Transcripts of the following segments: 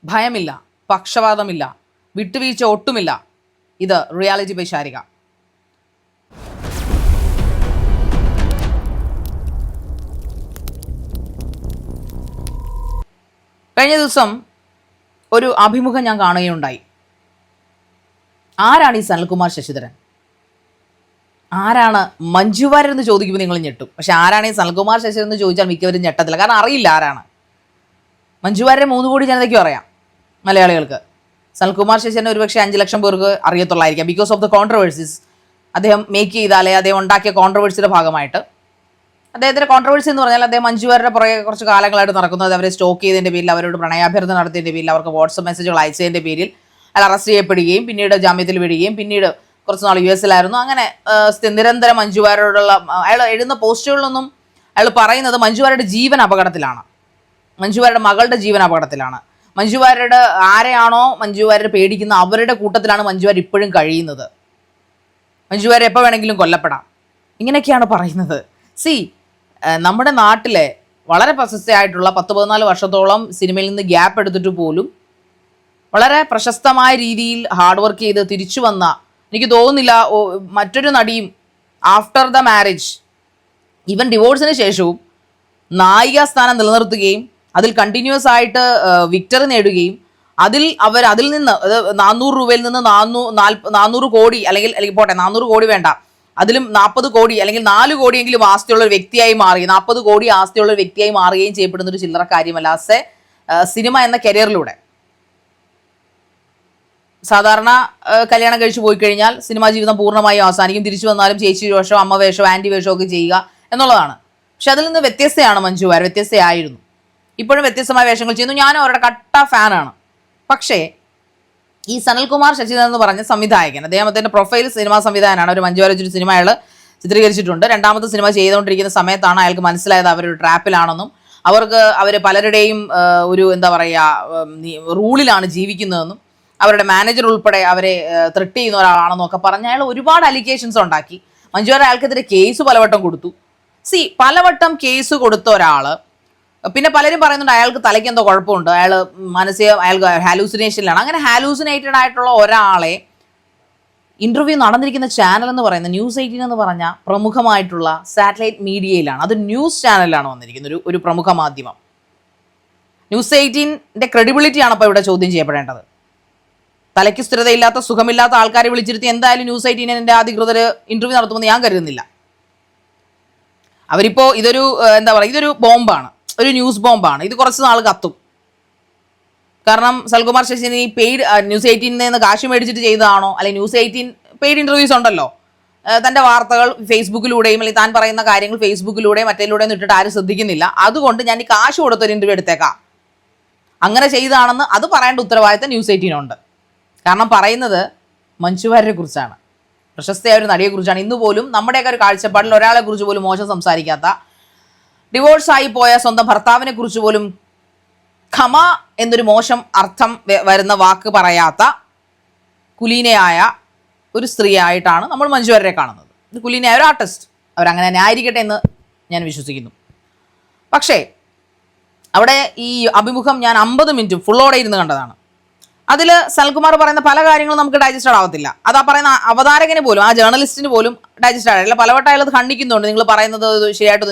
ഭയമില്ല, പക്ഷപാതമില്ല, വിട്ടുവീഴ്ച ഒട്ടുമില്ല. ഇത് റിയാലിറ്റി ബൈ ശാരിക. കഴിഞ്ഞ ദിവസം ഒരു അഭിമുഖം ഞാൻ കാണുകയുണ്ടായി. ആരാണ് ഈ സനൽകുമാർ ശശിധരൻ? ആരാണ് മഞ്ജു വാര്യർ എന്ന് ചോദിക്കുമ്പോൾ നിങ്ങൾ ഞെട്ടും. പക്ഷെ ആരാണ് ഈ സനൽകുമാർ ശശിധരൻ എന്ന് ചോദിച്ചാൽ മിക്കവരും ഞെട്ടത്തില്ല. കാരണം അറിയില്ല ആരാണ്. മഞ്ജു വാര്യരെ 3 കോടി ജനതയ്ക്കും അറിയാം, മലയാളികൾക്ക്. സനൽകുമാർ ശശിധരൻ ഒരുപക്ഷെ 5 ലക്ഷം പേർക്ക് അറിയത്തുള്ളായിരിക്കാം. ബിക്കോസ് ഓഫ് ദ കോൺട്രവേഴ്സീസ് അദ്ദേഹം മേക്ക് ചെയ്താലേ അദ്ദേഹം ഉണ്ടാക്കിയ കോൺട്രവേഴ്സിയുടെ ഭാഗമായിട്ട്. അദ്ദേഹത്തിൻ്റെ കോൺട്രവേഴ്സി എന്ന് പറഞ്ഞാൽ അദ്ദേഹം മഞ്ജു വാര്യരുടെ പുറകെ കുറച്ച് കാലങ്ങളായിട്ട് നടക്കുന്നത്, അവരെ സ്റ്റോക്ക് ചെയ്തതിൻ്റെ പേരിൽ, അവരോട് പ്രണയാഭ്യർത്ഥന നടത്തിയതിൻ്റെ പേരിൽ, അവർക്ക് വാട്സപ്പ് മെസ്സേജുകൾ അയച്ചതിൻ്റെ പേരിൽ അയാൾ അറസ്റ്റ് ചെയ്യപ്പെടുകയും പിന്നീട് ജാമ്യത്തിൽ വിടുകയും പിന്നീട് കുറച്ച് നാൾ US അങ്ങനെ നിരന്തരം മഞ്ജു വാര്യരോടുള്ള അയാൾ എഴുതുന്ന പോസ്റ്റുകളിലൊന്നും അയാൾ പറയുന്നത് മഞ്ജു വാര്യരുടെ ജീവൻ അപകടത്തിലാണ്, മഞ്ജു വാര്യരുടെ മകളുടെ ജീവൻ അപകടത്തിലാണ്, മഞ്ജു വാര്യരുടെ ആരെയാണോ മഞ്ജു വാര്യർ പേടിക്കുന്ന അവരുടെ കൂട്ടത്തിലാണ് മഞ്ജു വാര്യർ ഇപ്പോഴും കഴിയുന്നത്, മഞ്ജു വാര്യർ എപ്പോൾ വേണമെങ്കിലും കൊല്ലപ്പെടാം, ഇങ്ങനെയൊക്കെയാണ് പറയുന്നത്. നമ്മുടെ നാട്ടിലെ വളരെ പ്രശസ്തയായിട്ടുള്ള 10-14 വർഷത്തോളം സിനിമയിൽ നിന്ന് ഗ്യാപ്പ് എടുത്തിട്ട് പോലും വളരെ പ്രശസ്തമായ രീതിയിൽ ഹാർഡ് വർക്ക് ചെയ്ത് തിരിച്ചു വന്ന, എനിക്ക് തോന്നുന്നില്ല മറ്റൊരു നടിയും ആഫ്റ്റർ ദ മാരേജ്, ഈവൻ ഡിവോഴ്സിന് ശേഷവും നായികാ സ്ഥാനം നിലനിർത്തുകയും അതിൽ കണ്ടിന്യൂസ് ആയിട്ട് വിക്ടറി നേടുകയും അതിൽ നിന്ന് 400 രൂപയിൽ നിന്ന് 400 കോടി അല്ലെങ്കിൽ പോട്ടെ 400 കോടി വേണ്ട, അതിലും 40 കോടി അല്ലെങ്കിൽ 4 കോടിയെങ്കിലും ആസ്തിയുള്ള ഒരു വ്യക്തിയായി മാറി, 40 കോടി ആസ്തിയുള്ള ഒരു വ്യക്തിയായി മാറുകയും ചെയ്യപ്പെടുന്ന ഒരു ചില്ലറ കാര്യമല്ല. സിനിമ എന്ന കരിയറിലൂടെ സാധാരണ കല്യാണം കഴിച്ചു പോയി കഴിഞ്ഞാൽ സിനിമാ ജീവിതം പൂർണ്ണമായും അവസാനിക്കും. തിരിച്ചു വന്നാലും ചേച്ചി വേഷമോ അമ്മ വേഷമോ ആൻറ്റി വേഷമോ ഒക്കെ ചെയ്യുക എന്നുള്ളതാണ്. പക്ഷെ അതിൽ നിന്ന് വ്യത്യസ്തയാണ് മഞ്ജു വാര്യർ, വ്യത്യസ്തയായിരുന്നു. ഇപ്പോഴും വ്യത്യസ്തമായ വേഷങ്ങൾ ചെയ്യുന്നു. ഞാനും അവരുടെ കട്ട ഫാനാണ്. പക്ഷേ ഈ സനൽകുമാർ ശശിധരൻ എന്ന് പറഞ്ഞ സംവിധായകൻ, അദ്ദേഹത്തിൻ്റെ പ്രൊഫൈൽ സിനിമാ സംവിധായകനാണ്. ഒരു മഞ്ജു വാര്യർ സിനിമ അയാൾ ചിത്രീകരിച്ചിട്ടുണ്ട്. 2ാമത്തെ സിനിമ ചെയ്തുകൊണ്ടിരിക്കുന്ന സമയത്താണ് അയാൾക്ക് മനസ്സിലായത് അവരൊരു ട്രാപ്പിലാണെന്നും അവർ പലരുടെയും ഒരു എന്താ പറയുക റൂളിലാണ് ജീവിക്കുന്നതെന്നും അവരുടെ മാനേജർ ഉൾപ്പെടെ അവരെ ത്രെട്ട് ചെയ്യുന്ന ഒരാളാണെന്നും ഒക്കെ പറഞ്ഞ് അയാൾ ഒരുപാട് അലിഗേഷൻസ് ഉണ്ടാക്കി. മഞ്ജു വാര്യർ അയാൾക്കെതിരെ കേസ് പലവട്ടം കൊടുത്തു. പലവട്ടം കേസ് കൊടുത്ത ഒരാൾ, പിന്നെ പലരും പറയുന്നുണ്ട് അയാൾക്ക് തലയ്ക്ക് എന്തോ കുഴപ്പമുണ്ട്, അയാൾക്ക് ഹാലൂസിനേഷനിലാണ്. അങ്ങനെ ഹാലൂസിനേറ്റഡ് ആയിട്ടുള്ള ഒരാളെ ഇന്റർവ്യൂ നടന്നിരിക്കുന്ന ചാനൽ എന്ന് പറയുന്നത് News 18 എന്ന് പറഞ്ഞ പ്രമുഖമായിട്ടുള്ള സാറ്റലൈറ്റ് മീഡിയയിലാണ്. അത് ന്യൂസ് ചാനലിലാണ് വന്നിരിക്കുന്നത്, ഒരു പ്രമുഖ മാധ്യമം. News 18ന്റെ ക്രെഡിബിലിറ്റിയാണ് അപ്പോൾ ഇവിടെ ചോദ്യം ചെയ്യപ്പെടേണ്ടത്. തലയ്ക്ക് സ്ഥിരതയില്ലാത്ത സുഖമില്ലാത്ത ആൾക്കാരെ വിളിച്ചിരുത്തി എന്തായാലും News 18ന്റെ അധികൃതർ ഇന്റർവ്യൂ നടത്തുമെന്ന് ഞാൻ കരുതുന്നില്ല. അവരിപ്പോൾ ഇതൊരു ബോംബാണ്, ഒരു ന്യൂസ് ബോംബാണ്. ഇത് കുറച്ച് നാൾ കത്തും. കാരണം സനൽകുമാർ ശശിധരൻ ഈ പെയ്ഡ് News 18 നിന്ന് കാശ് മേടിച്ചിട്ട് ചെയ്തതാണോ, അല്ലെങ്കിൽ News 18 പെയ്ഡ് ഇന്റർവ്യൂസ് ഉണ്ടല്ലോ, തൻ്റെ വാർത്തകൾ ഫേസ്ബുക്കിലൂടെയും അല്ലെങ്കിൽ താൻ പറയുന്ന കാര്യങ്ങൾ ഫേസ്ബുക്കിലൂടെയും മറ്റേലൂടെയും ഇട്ടിട്ട് ആരും ശ്രദ്ധിക്കുന്നില്ല, അതുകൊണ്ട് ഞാൻ ഈ കാശ് കൊടുത്തൊരു ഇന്റർവ്യൂ എടുത്തേക്കാം, അങ്ങനെ ചെയ്തതാണെന്ന് അത് പറയേണ്ട ഉത്തരവാദിത്തം News 18 ഉണ്ട്. കാരണം പറയുന്നത് മഞ്ജു വാര്യരെ കുറിച്ചാണ്, പ്രശസ്തയായ ഒരു നടിയെക്കുറിച്ചാണ്. ഇന്ന് പോലും നമ്മുടെയൊക്കെ ഒരു കാഴ്ചപ്പാടിൽ ഒരാളെ കുറിച്ച് പോലും മോശം സംസാരിക്കാത്ത, ഡിവോഴ്സായി പോയ സ്വന്തം ഭർത്താവിനെ കുറിച്ച് പോലും ഖമ എന്നൊരു മോശം അർത്ഥം വരുന്ന വാക്ക് പറയാത്ത കുലീനയായ ഒരു സ്ത്രീയായിട്ടാണ് നമ്മൾ മഞ്ജു വാര്യരെ കാണുന്നത്. ഇത് കുലീനയായ ഒരു ആർട്ടിസ്റ്റ്, അവരങ്ങനെ തന്നെ ആയിരിക്കട്ടെ എന്ന് ഞാൻ വിശ്വസിക്കുന്നു. പക്ഷേ അവിടെ ഈ അഭിമുഖം ഞാൻ 50 മിനിറ്റ് ഫുള്ളോടെ ഇരുന്ന് കണ്ടതാണ്. അതിൽ സനൽകുമാർ പറയുന്ന പല കാര്യങ്ങളും നമുക്ക് ഡൈജസ്റ്റഡ് ആവത്തില്ല. അത് ആ പറയുന്ന അവതാരകന് പോലും, ആ ജേർണലിസ്റ്റിന് പോലും ഡൈജസ്റ്റഡ് ആയില്ല. പലവട്ടം അയാൾ അത് ഖണ്ഡിക്കുന്നുണ്ട്. നിങ്ങൾ പറയുന്നത് ശരിയായിട്ട്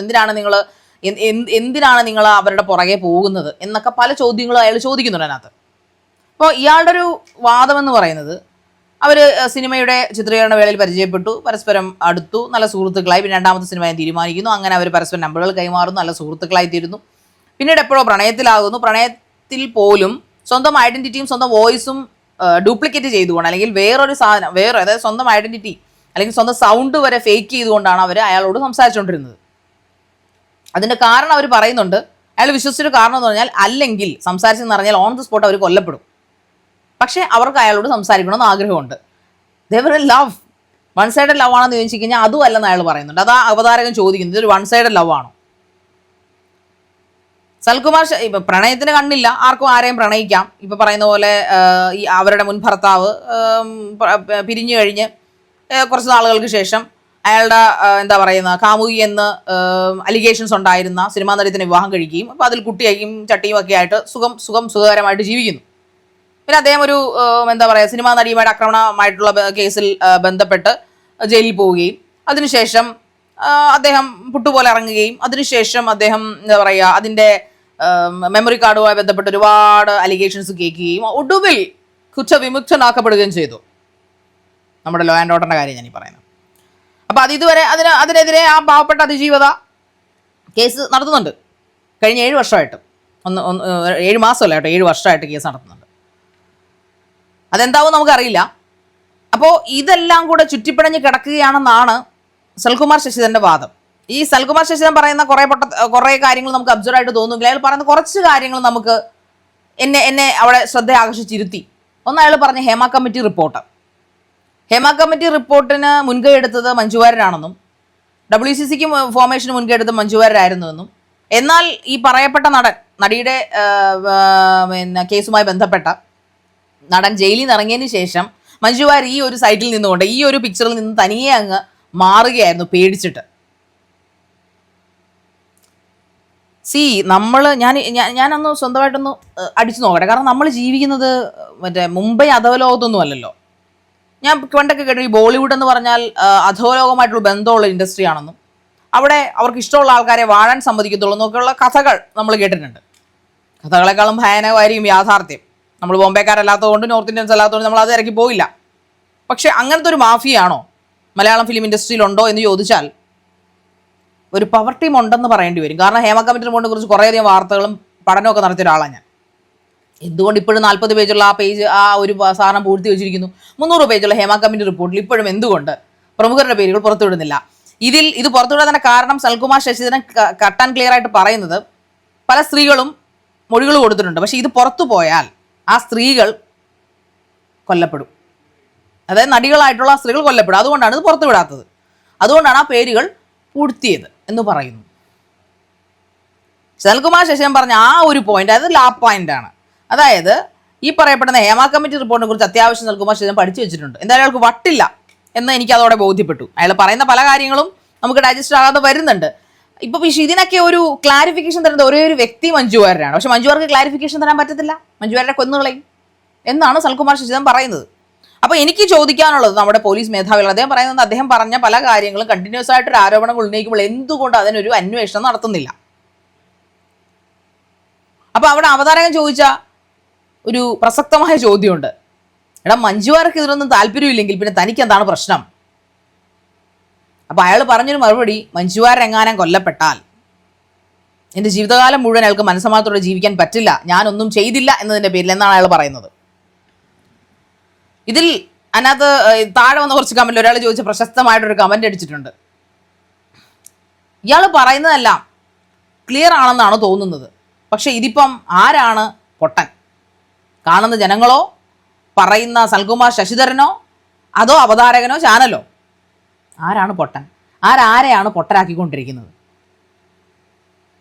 എന്തിനാണ് നിങ്ങൾ അവരുടെ പുറകെ പോകുന്നത് എന്നൊക്കെ പല ചോദ്യങ്ങളും അയാൾ ചോദിക്കുന്നുണ്ട് അതിനകത്ത്. അപ്പോൾ ഇയാളുടെ ഒരു വാദം എന്ന് പറയുന്നത്, അവർ സിനിമയുടെ ചിത്രീകരണ വേളയിൽ പരിചയപ്പെട്ടു, പരസ്പരം അടുത്തു, നല്ല സുഹൃത്തുക്കളായി. പിന്നെ 2ാമത്തെ സിനിമ തീരുമാനിക്കുന്നു. അങ്ങനെ അവർ പരസ്പരം നമ്പറുകൾ കൈമാറുന്നു, നല്ല സുഹൃത്തുക്കളായി തീരുന്നു. പിന്നീട് എപ്പോഴോ പ്രണയത്തിലാകുന്നു. പ്രണയത്തിൽ പോലും സ്വന്തം ഐഡന്റിറ്റിയും സ്വന്തം വോയിസും ഡ്യൂപ്ലിക്കേറ്റ് ചെയ്തുകൊണ്ട്, അല്ലെങ്കിൽ അതായത് സ്വന്തം ഐഡന്റിറ്റി അല്ലെങ്കിൽ സ്വന്തം സൗണ്ട് വരെ ഫേക്ക് ചെയ്തുകൊണ്ടാണ് അവർ അയാളോട് സംസാരിച്ചുകൊണ്ടിരുന്നത്. അതിൻ്റെ കാരണം അവർ പറയുന്നുണ്ട്. അയാൾ വിശ്വസിച്ചൊരു കാരണം എന്ന് പറഞ്ഞാൽ, അല്ലെങ്കിൽ സംസാരിച്ചെന്ന് പറഞ്ഞാൽ ഓൺ ദ സ്പോട്ട് അവർ കൊല്ലപ്പെടും. പക്ഷേ അവർക്ക് അയാളോട് സംസാരിക്കണമെന്ന് ആഗ്രഹമുണ്ട്. Devar love, one sided love ആണെന്ന് ചോദിച്ചു കഴിഞ്ഞാൽ അതും അല്ലെന്ന് അയാൾ പറയുന്നുണ്ട്. അത് ആ അവതാരകൻ ചോദിക്കുന്നത്, ഇതൊരു വൺ സൈഡഡ് ലവ് ആണോ? സനൽകുമാർ പ്രണയത്തിന് കണ്ണില്ല, ആർക്കും ആരെയും പ്രണയിക്കാം. ഇപ്പം പറയുന്ന പോലെ അവരുടെ മുൻ ഭർത്താവ് പിരിഞ്ഞു കഴിഞ്ഞ് കുറച്ച് നാളുകൾക്ക് ശേഷം അയാളുടെ കാമുകി എന്ന് അലിഗേഷൻസ് ഉണ്ടായിരുന്ന സിനിമാ നടിയെ വിവാഹം കഴിക്കുകയും അപ്പോൾ അതിൽ കുട്ടിയും ചട്ടിയും ഒക്കെ ആയിട്ട് സുഖകരമായിട്ട് ജീവിക്കുന്നു. പിന്നെ അദ്ദേഹം ഒരു എന്താ പറയുക സിനിമാ നടിയുമായിട്ട് ആക്രമണമായിട്ടുള്ള കേസിൽ ബന്ധപ്പെട്ട് ജയിലിൽ പോവുകയും അതിനുശേഷം അദ്ദേഹം പുട്ടുപോലെ ഇറങ്ങുകയും അതിനുശേഷം അദ്ദേഹം എന്താ പറയുക അതിൻ്റെ മെമ്മറി കാർഡുമായി ബന്ധപ്പെട്ട് ഒരുപാട് അലിഗേഷൻസ് കേൾക്കുകയും ഒടുവിൽ കുറ്റവിമുക്തനാക്കപ്പെടുകയും ചെയ്തു. നമ്മുടെ ലോ ആൻഡ് ഓർഡറിൻ്റെ കാര്യം ഞാനീ പറയുന്നത്. അപ്പോൾ ഇതുവരെ അതിനെതിരെ ആ പാവപ്പെട്ട അതിജീവത കേസ് നടത്തുന്നുണ്ട്. കഴിഞ്ഞ 7 വർഷമായിട്ട് 7 മാസമല്ല കേട്ടോ, 7 വർഷമായിട്ട് കേസ് നടത്തുന്നുണ്ട്. അതെന്താവും നമുക്കറിയില്ല. അപ്പോൾ ഇതെല്ലാം കൂടെ ചുറ്റിപ്പിണഞ്ഞ് കിടക്കുകയാണെന്നാണ് സൽകുമാർ ശശിധരൻ്റെ വാദം. ഈ സൽകുമാർ ശശിധരൻ പറയുന്ന കുറേ കാര്യങ്ങൾ നമുക്ക് അബ്സർവ് ആയിട്ട് തോന്നുമെങ്കിൽ അയാൾ പറയുന്ന കുറച്ച് കാര്യങ്ങൾ നമുക്ക് എന്നെ അവിടെ ശ്രദ്ധ ആകർഷിച്ചിരുത്തി. ഒന്ന്, അയാൾ പറഞ്ഞ ഹേമ കമ്മിറ്റി റിപ്പോർട്ടിന് മുൻകൈ എടുത്തത് മഞ്ജു വാര്യരാണെന്നും WCCക്ക് ഫോർമേഷന് മുൻകൈ എടുത്തത് മഞ്ജു വാര്യരായിരുന്നുവെന്നും, എന്നാൽ ഈ പറയപ്പെട്ട നടിയുടെ പിന്നെ കേസുമായി ബന്ധപ്പെട്ട നടൻ ജയിലിൽ നിന്ന് ഇറങ്ങിയതിന് ശേഷം മഞ്ജു വാര്യർ ഈ ഒരു സൈറ്റിൽ നിന്നുകൊണ്ട് ഈ ഒരു പിക്ചറിൽ നിന്ന് തനിയെ അങ്ങ് മാറുകയായിരുന്നു പേടിച്ചിട്ട്. ഞാനൊന്ന് സ്വന്തമായിട്ടൊന്ന് അടിച്ചു നോക്കട്ടെ. കാരണം നമ്മൾ ജീവിക്കുന്നത് മറ്റേ മുംബൈ അധോലോകത്തൊന്നും അല്ലല്ലോ. ഞാൻ പണ്ടൊക്കെ കേട്ടു ഈ ബോളിവുഡ് എന്ന് പറഞ്ഞാൽ അധോലോകമായിട്ടുള്ള ബന്ധമുള്ള ഇൻഡസ്ട്രി ആണെന്നും അവിടെ അവർക്ക് ഇഷ്ടമുള്ള ആൾക്കാരെ വാഴാൻ സമ്മതിക്കത്തുള്ളൂ എന്നൊക്കെയുള്ള കഥകൾ നമ്മൾ കേട്ടിട്ടുണ്ട്. കഥകളെക്കാളും ഭയാനകമായിരിക്കും യാഥാർത്ഥ്യം. നമ്മൾ ബോംബെക്കാരല്ലാത്തതുകൊണ്ട് നോർത്ത് ഇന്ത്യൻസ് അല്ലാത്തതുകൊണ്ട് നമ്മൾ അത് ഇറക്കി പോയില്ല. പക്ഷെ അങ്ങനത്തെ ഒരു മാഫിയാണോ മലയാളം ഫിലിം ഇൻഡസ്ട്രിയിലുണ്ടോ എന്ന് ചോദിച്ചാൽ ഒരു പവർ ടീം ഉണ്ടെന്ന് പറയേണ്ടി വരും. കാരണം ഹേമ കമ്മിറ്റി റിപ്പോർട്ടിനെ കുറിച്ച് കുറേയധികം വാർത്തകളും പഠനമൊക്കെ നടത്തിയ ഒരാളാണ് ഞാൻ. എന്തുകൊണ്ട് ഇപ്പോഴും 40 പേജുള്ള ആ ഒരു സാധനം പൂർത്തി വെച്ചിരിക്കുന്നു? 300 പേജുള്ള ഹേമ കമ്മിറ്റി റിപ്പോർട്ടിൽ ഇപ്പോഴും എന്തുകൊണ്ട് പ്രമുഖരുടെ പേരുകൾ പുറത്തുവിടുന്നില്ല? ഇത് പുറത്തുവിടാൻ കാരണം Salkumar Sasidharan cut and clear ആയിട്ട് പറയുന്നത് പല സ്ത്രീകളും മൊഴികൾ കൊടുത്തിട്ടുണ്ട്. പക്ഷെ ഇത് പുറത്തു പോയാൽ ആ സ്ത്രീകൾ കൊല്ലപ്പെടും. അതായത് നടികളായിട്ടുള്ള സ്ത്രീകൾ കൊല്ലപ്പെടും. അതുകൊണ്ടാണ് ഇത് പുറത്തുവിടാത്തത്. അതുകൊണ്ടാണ് ആ പേരുകൾ പൂഴ്ത്തിയത് എന്ന് പറയുന്നു. സൽകുമാർ ശശിധരൻ പറഞ്ഞ ആ ഒരു പോയിന്റ് അത് ലാ പോയിന്റാണ്. അതായത് ഈ പറയപ്പെടുന്ന ഹേമ കമ്മിറ്റി റിപ്പോർട്ടിനെ കുറിച്ച് അത്യാവശ്യം സൽകുമാർ ശശിധരൻ പഠിച്ചു വെച്ചിട്ടുണ്ട്. എന്തായാലും അയാൾക്ക് വട്ടില്ല എന്ന് എനിക്ക് അതോടെ ബോധ്യപ്പെട്ടു. അയാൾ പറയുന്ന പല കാര്യങ്ങളും നമുക്ക് ഡൈജസ്റ്റ് ആകാതെ വരുന്നുണ്ട്. ഇപ്പൊ ഇതിനൊക്കെ ഒരു ക്ലാരിഫിക്കേഷൻ തരുന്നത് ഒരേ ഒരു വ്യക്തി മഞ്ജു വാര്യരാണ്. പക്ഷെ മഞ്ജു വാര്യർക്ക് ക്ലാരിഫിക്കേഷൻ തരാൻ പറ്റത്തില്ല. മഞ്ജു വാര്യരെ കൊന്നുകളയും എന്നാണ് സൽകുമാർ ശശിധരൻ പറയുന്നത്. അപ്പോൾ എനിക്ക് ചോദിക്കാനുള്ളത് നമ്മുടെ പോലീസ് മേധാവികൾ അദ്ദേഹം പറഞ്ഞ പല കാര്യങ്ങളും കണ്ടിന്യൂസ് ആയിട്ടൊരു ആരോപണങ്ങൾ ഉന്നയിക്കുമ്പോൾ എന്തുകൊണ്ട് അതിനൊരു അന്വേഷണം നടത്തുന്നില്ല? അപ്പോൾ അവിടെ അവതാരകൻ ചോദിച്ച ഒരു പ്രസക്തമായ ചോദ്യമുണ്ട്. എടാ, മഞ്ജു വാര്യർക്ക് ഇതിനൊന്നും താല്പര്യമില്ലെങ്കിൽ പിന്നെ തനിക്ക് എന്താണ് പ്രശ്നം? അപ്പോൾ അയാൾ പറഞ്ഞൊരു മറുപടി, മഞ്ജു വാര്യർ എങ്ങാനും കൊല്ലപ്പെട്ടാൽ എൻ്റെ ജീവിതകാലം മുഴുവൻ അയാൾക്ക് മനസ്സമാനത്തോടെ ജീവിക്കാൻ പറ്റില്ല, ഞാനൊന്നും ചെയ്തില്ല എന്നതിൻ്റെ പേരിൽ എന്നാണ് അയാൾ പറയുന്നത്. അതിനകത്ത് താഴെ വന്ന കുറച്ച് കമൻറ്റിൽ ഒരാൾ ചോദിച്ച പ്രശസ്തമായിട്ടൊരു കമൻറ്റ് അടിച്ചിട്ടുണ്ട്. ഇയാൾ പറയുന്നതെല്ലാം ക്ലിയർ ആണെന്നാണ് തോന്നുന്നത്. പക്ഷെ ഇതിപ്പം ആരാണ് പൊട്ടൻ? കാണുന്ന ജനങ്ങളോ, പറയുന്ന സൽകുമാർ ശശിധരനോ, അതോ അവതാരകനോ ചാനലോ? ആരാണ് പൊട്ടൻ? ആരെയാണ് പൊട്ടരാക്കിക്കൊണ്ടിരിക്കുന്നത്?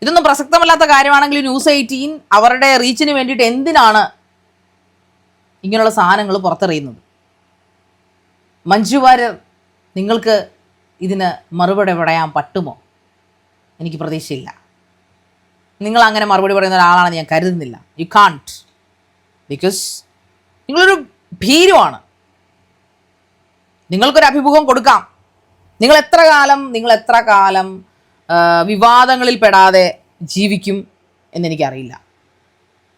ഇതൊന്നും പ്രസക്തമല്ലാത്ത കാര്യമാണെങ്കിൽ ന്യൂസ് 18 അവരുടെ റീച്ചിന് വേണ്ടിയിട്ട് എന്തിനാണ് ഇങ്ങനെയുള്ള സാധനങ്ങൾ പുറത്തെറിയുന്നത്? മഞ്ജു വാര്യർ, നിങ്ങൾക്ക് ഇതിന് മറുപടി പറയാൻ പറ്റുമോ? എനിക്ക് പ്രതീക്ഷയില്ല. നിങ്ങൾ അങ്ങനെ മറുപടി പറയുന്ന ഒരാളാണെന്ന് ഞാൻ കരുതുന്നില്ല. U can't. ബിക്കോസ് നിങ്ങളൊരു ഭീരുവാണ്. നിങ്ങൾക്കൊരു അഭിമുഖം കൊടുക്കാം. നിങ്ങൾ എത്ര കാലം വിവാദങ്ങളിൽ പെടാതെ ജീവിക്കും എന്നെനിക്കറിയില്ല.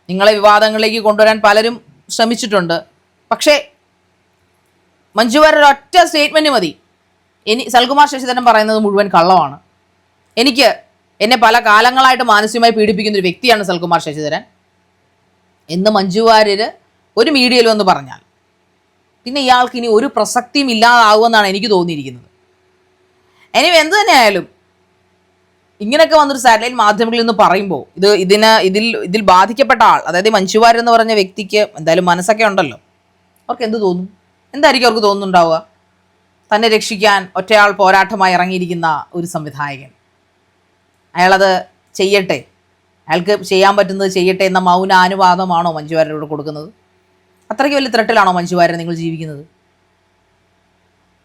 നിങ്ങളെ വിവാദങ്ങളിലേക്ക് കൊണ്ടുവരാൻ പലരും ശ്രമിച്ചിട്ടുണ്ട്. പക്ഷേ മഞ്ജു വാര്യർ ഒറ്റ സ്റ്റേറ്റ്മെൻറ്റ് മതി. സൽകുമാർ ശശിധരൻ പറയുന്നത് മുഴുവൻ കള്ളമാണ്. എന്നെ പല കാലങ്ങളായിട്ട് മാനസികമായി പീഡിപ്പിക്കുന്ന ഒരു വ്യക്തിയാണ് സൽകുമാർ ശശിധരൻ എന്ന് മഞ്ജു വാര്യർ ഒരു മീഡിയയിൽ വന്ന് പറഞ്ഞാൽ പിന്നെ ഇയാൾക്ക് ഇനി ഒരു പ്രസക്തിയും ഇല്ലാതാവുമെന്നാണ് എനിക്ക് തോന്നിയിരിക്കുന്നത്. എനിവേ, എന്ത് തന്നെയായാലും ഇങ്ങനെയൊക്കെ വന്നൊരു സാറ്റലൈറ്റ് മാധ്യമങ്ങളിൽ നിന്ന് പറയുമ്പോൾ ഇതിൽ ബാധിക്കപ്പെട്ട ആൾ, അതായത് മഞ്ജു വാര്യർ എന്ന് പറഞ്ഞ വ്യക്തിക്ക് എന്തായാലും മനസ്സൊക്കെ ഉണ്ടല്ലോ. അവർക്ക് എന്ത് തോന്നും? എന്തായിരിക്കും അവർക്ക് തോന്നുന്നുണ്ടാവുക? തന്നെ രക്ഷിക്കാൻ ഒറ്റയാൾ പോരാട്ടമായി ഇറങ്ങിയിരിക്കുന്ന ഒരു സംവിധായകൻ, അയാളത് ചെയ്യട്ടെ, അയാൾക്ക് ചെയ്യാൻ പറ്റുന്നത് ചെയ്യട്ടെ എന്ന മൗനാനുവാദമാണോ മഞ്ജു വാര്യരോട് കൊടുക്കുന്നത്? അത്രയ്ക്ക് വലിയ ത്രെട്ടിലാണോ മഞ്ജു വാര്യർ നിങ്ങൾ ജീവിക്കുന്നത്?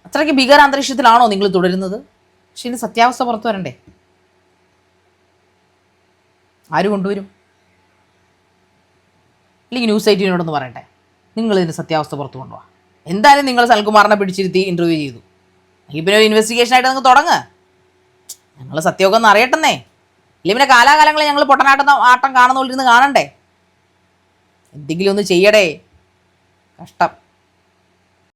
അത്രയ്ക്ക് ഭീകര അന്തരീക്ഷത്തിലാണോ നിങ്ങൾ തുടരുന്നത്? പക്ഷെ ഇതിന് സത്യാവസ്ഥ പുറത്തു വരണ്ടേ? ആര് കൊണ്ടുവരും? അല്ലെങ്കിൽ ന്യൂസ് 18 പറയട്ടെ. നിങ്ങൾ ഇതിൻ്റെ സത്യാവസ്ഥ പുറത്തു കൊണ്ടുപോകാം. എന്തായാലും നിങ്ങൾ സൽകുമാറിനെ പിടിച്ചിരുത്തി ഇൻ്റർവ്യൂ ചെയ്തു. ഈ പിന്നെ ഒരു ഇൻവെസ്റ്റിഗേഷനായിട്ട് നിങ്ങൾക്ക് തുടങ്ങുക. ഞങ്ങൾ സത്യമൊക്കെ ഒന്ന് അറിയട്ടെന്നേ. ഇല്ലെങ്കിൽ പിന്നെ കാലാകാലങ്ങളിൽ ഞങ്ങൾ ആട്ടം കാണുന്ന പോലെ ഇരുന്ന് കാണണ്ടേ? എന്തെങ്കിലും ഒന്ന് ചെയ്യടേ. കഷ്ടം.